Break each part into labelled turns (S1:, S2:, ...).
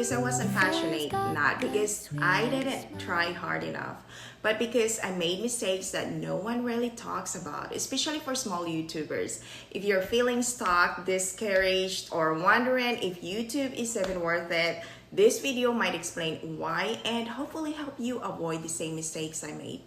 S1: because I wasn't passionate, not because I didn't try hard enough, but because I made mistakes that no one really talks about, especially for small YouTubers. If you're feeling stuck, discouraged, or wondering if YouTube is even worth it, this video might explain why and hopefully help you avoid the same mistakes I made.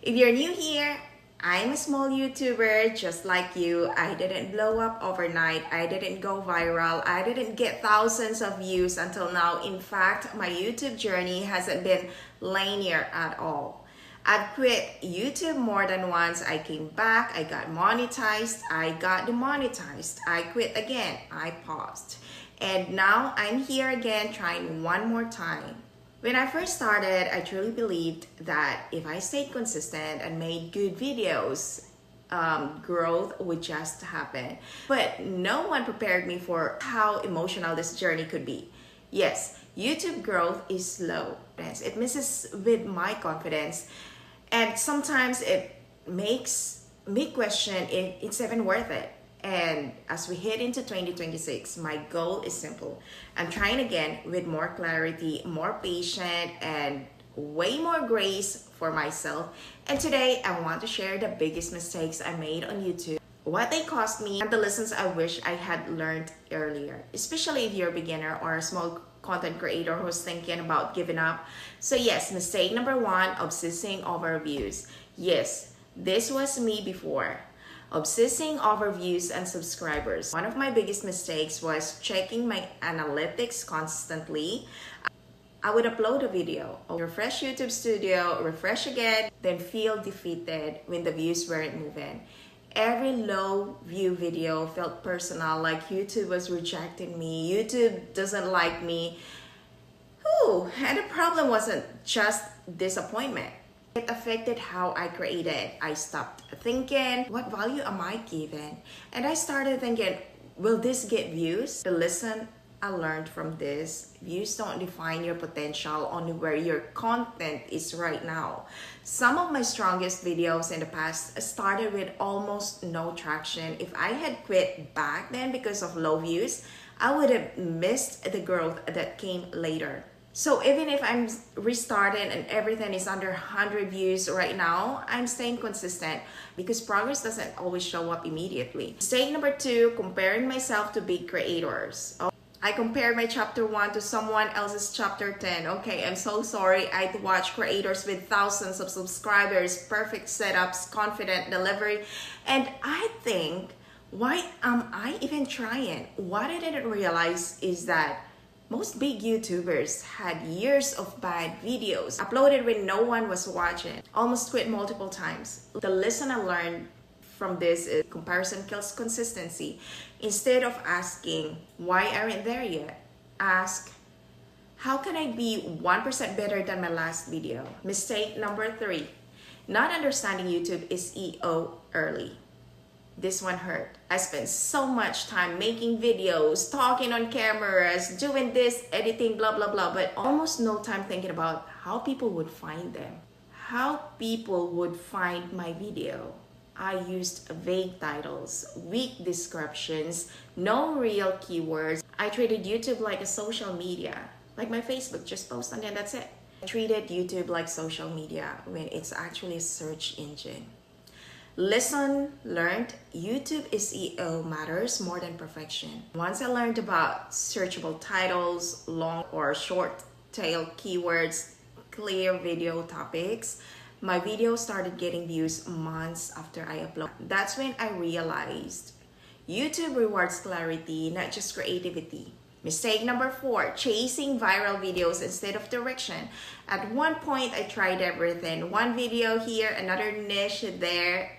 S1: If you're new here, I'm a small YouTuber just like you. I didn't blow up overnight. I didn't go viral. I didn't get thousands of views until now. In fact, my YouTube journey hasn't been linear at all. I've quit YouTube more than once. I came back, I got monetized, I got demonetized. I quit again, I paused. And now I'm here again trying one more time. When I first started, I truly believed that if I stayed consistent and made good videos, growth would just happen. But no one prepared me for how emotional this journey could be. Yes, YouTube growth is slow. It messes with my confidence, and sometimes it makes me question if it's even worth it. And as we head into 2026, my goal is simple. I'm trying again with more clarity, more patience, and way more grace for myself. And today, I want to share the biggest mistakes I made on YouTube, what they cost me, and the lessons I wish I had learned earlier, especially if you're a beginner or a small content creator who's thinking about giving up. So yes, mistake number one, obsessing over views. Yes, this was me before. Obsessing over views and subscribers. One of my biggest mistakes was checking my analytics constantly. I would upload a video, refresh YouTube Studio, refresh again, then feel defeated when the views weren't moving. Every low view video felt personal, like YouTube was rejecting me, YouTube doesn't like me. And the problem wasn't just disappointment. It affected how I created. I stopped thinking, what value am I giving? And I started thinking, will this get views? The lesson I learned from this, views don't define your potential, only where your content is right now. Some of my strongest videos in the past started with almost no traction. If I had quit back then because of low views, I would have missed the growth that came later. So even if I'm restarting and everything is under 100 views right now, I'm staying consistent because progress doesn't always show up immediately. Mistake number two, comparing myself to big creators. I compared my chapter 1 to someone else's chapter 10. Okay, I'm so sorry. I'd watch creators with thousands of subscribers, perfect setups, confident delivery, and I think, why am I even trying? What I didn't realize is that most big YouTubers had years of bad videos uploaded when no one was watching. Almost quit multiple times. The lesson I learned from this is comparison kills consistency. Instead of asking, why aren't there yet? Ask, how can I be 1% better than my last video? Mistake number three, not understanding YouTube SEO early. This one hurt. I spent so much time making videos, talking on cameras, doing this, editing, blah, blah, blah, but almost no time thinking about how people would find them. How people would find my video. I used vague titles, weak descriptions, no real keywords. I treated YouTube like a social media, like my Facebook, just post and then that's it. I treated YouTube like social media when it's actually a search engine. Lesson learned, YouTube SEO matters more than perfection. Once I learned about searchable titles, long or short tail keywords, clear video topics, my video started getting views months after I upload. That's when I realized YouTube rewards clarity, not just creativity. Mistake number four, chasing viral videos instead of direction. At one point, I tried everything. One video here, another niche there.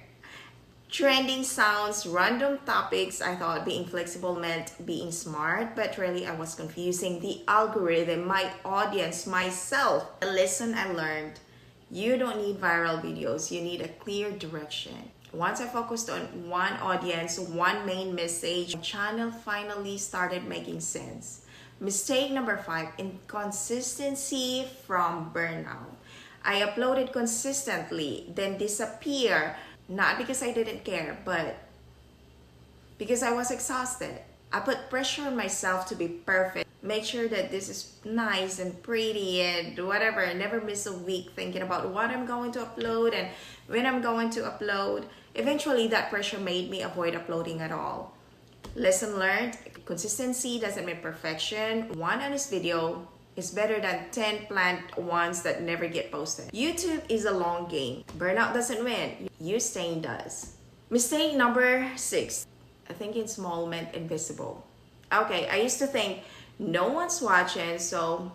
S1: Trending sounds, random topics. I thought being flexible meant being smart, but really I was confusing the algorithm, my audience, myself. The lesson I learned, you don't need viral videos, you need a clear direction. Once I focused on one audience, one main message, my channel finally started making sense. Mistake number five, inconsistency from burnout. I uploaded consistently, then disappear. Not because I didn't care, but because I was exhausted. I put pressure on myself to be perfect. Make sure that this is nice and pretty and whatever. I never miss a week thinking about what I'm going to upload and when I'm going to upload. Eventually, that pressure made me avoid uploading at all. Lesson learned, consistency doesn't mean perfection. One honest video is better than 10 planned ones that never get posted. YouTube is a long game. Burnout doesn't win. You staying does. Mistake number 6. Thinking small meant invisible. Okay, I used to think no one's watching, so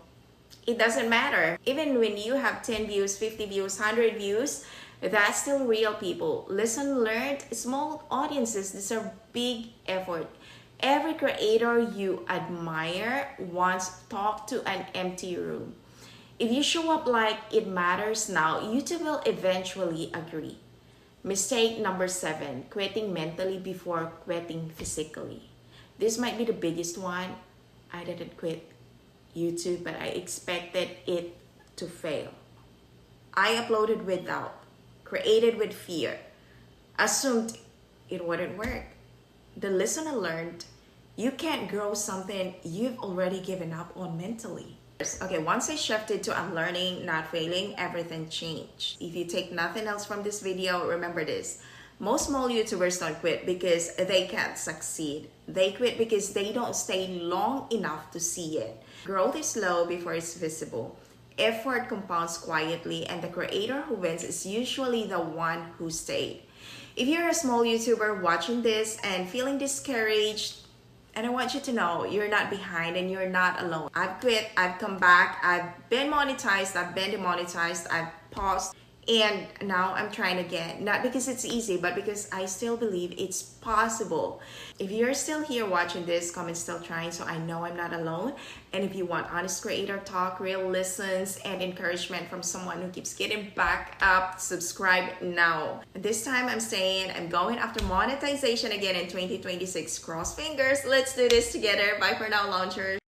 S1: it doesn't matter. Even when you have 10 views, 50 views, 100 views, that's still real people. Lesson learned, small audiences deserve big effort. Every creator you admire once talked to an empty room. If you show up like it matters now, YouTube will eventually agree. Mistake number 7, quitting mentally before quitting physically. This might be the biggest one. I didn't quit YouTube, but I expected it to fail. I uploaded with doubt, created with fear, assumed it wouldn't work. The lesson I learned, you can't grow something you've already given up on mentally. Okay, once I shifted to unlearning, not failing, everything changed. If you take nothing else from this video, remember this. Most small YouTubers don't quit because they can't succeed. They quit because they don't stay long enough to see it. Growth is slow before it's visible. Effort compounds quietly, and the creator who wins is usually the one who stayed. If you're a small YouTuber watching this and feeling discouraged, and I want you to know you're not behind and you're not alone. I've quit, I've come back, I've been monetized, I've been demonetized, I've paused, and now I'm trying again. Not because it's easy, but because I still believe it's possible. If you're still here watching this, comment still trying, so I know I'm not alone. And if you want honest creator talk, real lessons, and encouragement from someone who keeps getting back up, subscribe now. This time I'm saying I'm going after monetization again in 2026. Cross fingers, let's do this together. Bye for now, launchers.